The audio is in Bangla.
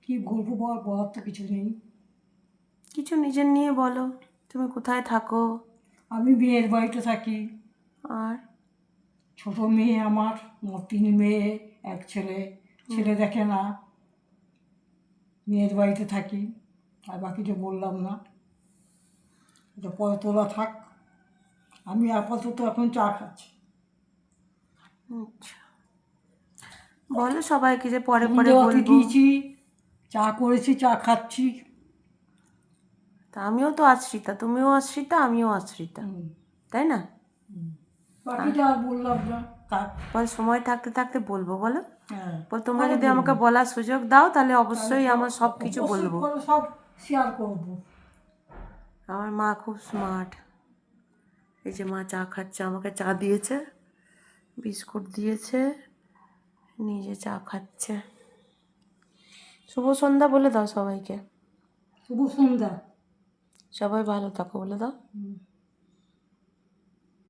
কি বলবো বল, বলার তো কিছু নেই। কিছু নিজের নিয়ে বলো, তুমি কোথায় থাকো? আমি মেয়ের বাড়িতে থাকি। আর ছোট মেয়ে আমার 3 মেয়ে, এক ছেলে। ছেলে দেখে না। মেয়ের বাড়িতে থাকি। আর বাকি যে বললাম না, এটা পরে তোলা থাক। আমি আপাতত এখন চা খাচ্ছি। আচ্ছা, বলো সবাইকে যে পরে পরে সন্ধ্যেবাতি বলবো। দিয়েছি, চা করেছি, চা খাচ্ছি। তা আমিও তো আশ্রিতা, তুমিও আশ্রিতা, আমিও আশ্রিতা, হুম। তাই না? বাকিটা আর বললাম না, থাক। বল, সময় থাকতে থাকতে বলবো, বলো। হ্যাঁ, বল, তোমরা পরে যদি বলবো। আমাকে বলার সুযোগ দাও তাহলে তাহলে অবশ্যই আমার সব কিছু অবশ্যই বলবো। পরে সব শেয়ার করবো। আমার মা খুব স্মার্ট। এই যে মা চা খাচ্ছে, আমাকে চা দিয়েছে, বিস্কুট দিয়েছে, নিজে চা খাচ্ছে। শুভ সন্ধ্যা বলে দাও সবাইকে। শুভ সন্ধ্যা। সবাই ভালো থাকো বলে দাও।